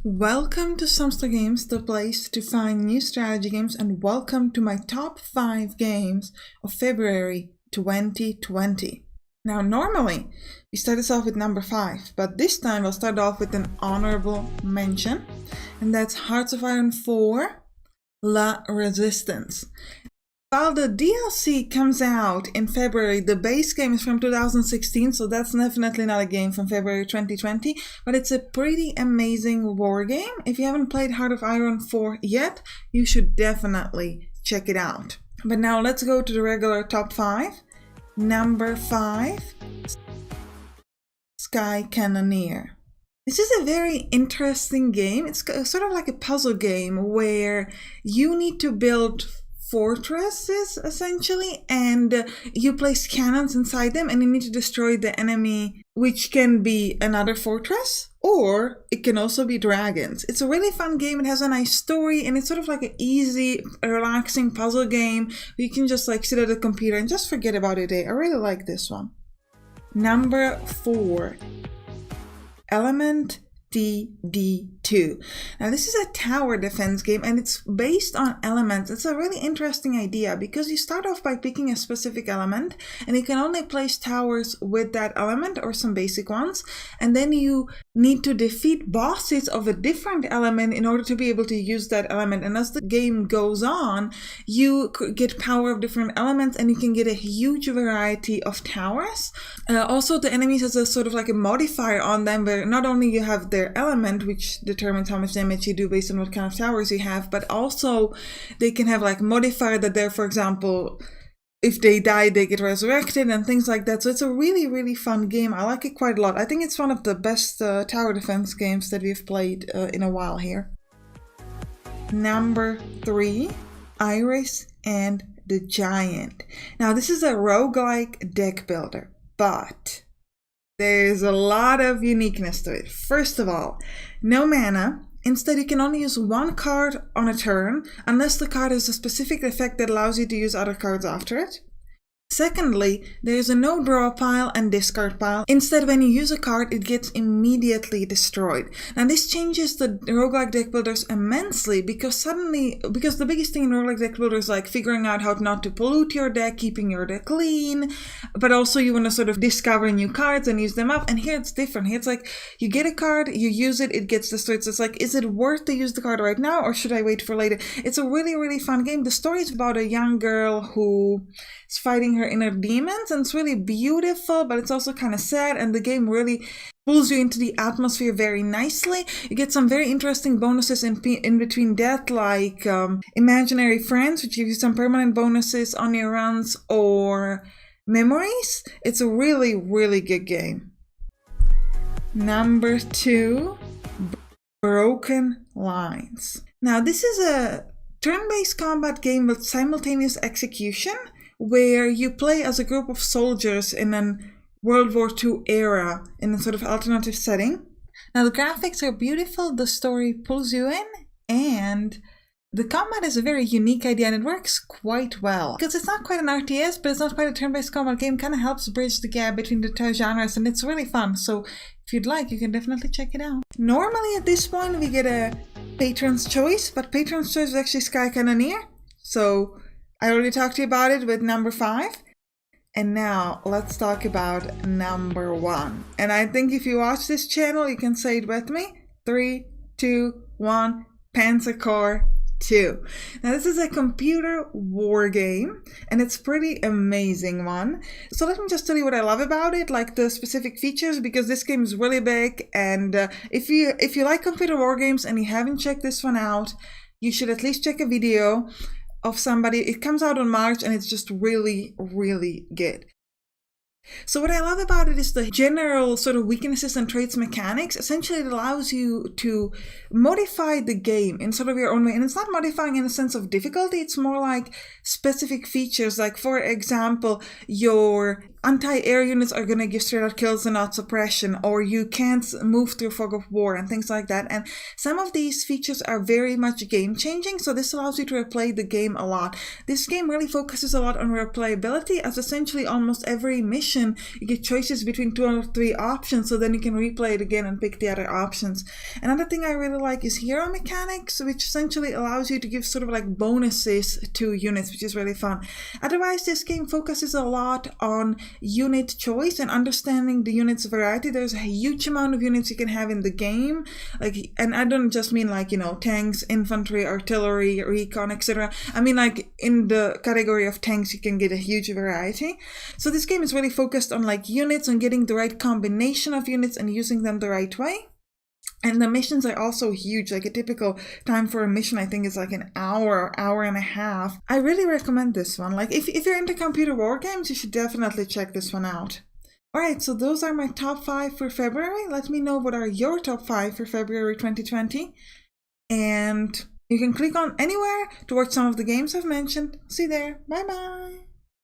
Welcome to Sampstra Games, the place to find new strategy games, and welcome to my top 5 games of February 2020. Now, normally we start this off with number 5, but this time I'll start off with an honorable mention, and that's Hearts of Iron 4 La Resistance. While the DLC comes out in February, the base game is from 2016, so that's definitely not a game from February 2020, but it's a pretty amazing war game. If you haven't played Heart of Iron 4 yet, you should definitely check it out. But now let's go to the regular top 5. Number 5, Sky Cannoneer. This is a very interesting game. It's sort of like a puzzle game where you need to build fortresses essentially, and you place cannons inside them and you need to destroy the enemy, which can be another fortress or it can also be dragons. It's a really fun game. It has a nice story and it's sort of like an easy, relaxing puzzle game. You can just like sit at a computer and just forget about your day. I really like this one. Number 4, Element DD2. Now this is a tower defense game and it's based on elements. It's a really interesting idea because you start off by picking a specific element and you can only place towers with that element or some basic ones, and then you need to defeat bosses of a different element in order to be able to use that element. And as the game goes on, you get power of different elements and you can get a huge variety of towers. Also, the enemies has a sort of like a modifier on them where not only you have their element, which determines how much damage you do based on what kind of towers you have, but also they can have like modifier that they're, for example, if they die they get resurrected and things like that. So it's a really fun game. I like it quite a lot. I think it's one of the best tower defense games that we've played in a while here. Number 3, Iris and the Giant. Now this is a roguelike deck builder, but there's a lot of uniqueness to it. First of all, no mana. Instead, you can only use one card on a turn, unless the card has a specific effect that allows you to use other cards after it. Secondly, there's a no draw pile and discard pile. Instead, when you use a card, it gets immediately destroyed. Now this changes the roguelike deck builders immensely because the biggest thing in roguelike deck builders is like figuring out how not to pollute your deck, keeping your deck clean, but also you want to sort of discover new cards and use them up. And here it's different. Here it's like you get a card, you use it, it gets destroyed. So it's like, is it worth to use the card right now or should I wait for later? It's a really fun game. The story is about a young girl who is fighting her inner demons, and it's really beautiful, but it's also kind of sad, and the game really pulls you into the atmosphere very nicely. You get some very interesting bonuses in between that, like imaginary friends, which give you some permanent bonuses on your runs, or memories. It's a really good game. Number 2, Broken Lines. Now this is a turn-based combat game with simultaneous execution, where you play as a group of soldiers in a World War II era in a sort of alternative setting. Now the graphics are beautiful, the story pulls you in, and the combat is a very unique idea and it works quite well. Because it's not quite an RTS, but it's not quite a turn-based combat game, kind of helps bridge the gap between the two genres, and it's really fun. So if you'd like, you can definitely check it out. Normally at this point we get a Patron's Choice, but Patron's Choice is actually Sky Cannoneer. So I already talked to you about it with number 5. And now let's talk about number 1. And I think if you watch this channel, you can say it with me. 3, 2, 1, Panzer Corps 2. Now this is a computer war game and it's pretty amazing one. So let me just tell you what I love about it, like the specific features, because this game is really big, and if you like computer war games and you haven't checked this one out, you should at least check a video of somebody. It comes out in March and it's just really good. So what I love about it is the general sort of weaknesses and traits mechanics. Essentially, it allows you to modify the game in sort of your own way. And it's not modifying in a sense of difficulty. It's more like specific features. Like, for example, your anti-air units are gonna give straight out kills and not suppression, or you can't move through fog of war and things like that. And some of these features are very much game changing, so this allows you to replay the game a lot. This game really focuses a lot on replayability, as essentially almost every mission you get choices between 2 or 3 options, so then you can replay it again and pick the other options. Another thing I really like is hero mechanics, which essentially allows you to give sort of like bonuses to units, which is really fun. Otherwise, this game focuses a lot on unit choice and understanding the unit's variety. There's a huge amount of units you can have in the game, like, and I don't just mean like, you know, tanks, infantry, artillery, recon, etc. I mean like in the category of tanks you can get a huge variety. So this game is really focused on like units, on getting the right combination of units and using them the right way. And the missions are also huge. Like a typical time for a mission, I think, is like an hour and a half. I really recommend this one. Like if you're into computer war games, you should definitely check this one out. Alright, so those are my top 5 for February. Let me know what are your top 5 for February 2020. And you can click on anywhere to watch some of the games I've mentioned. See you there. Bye bye.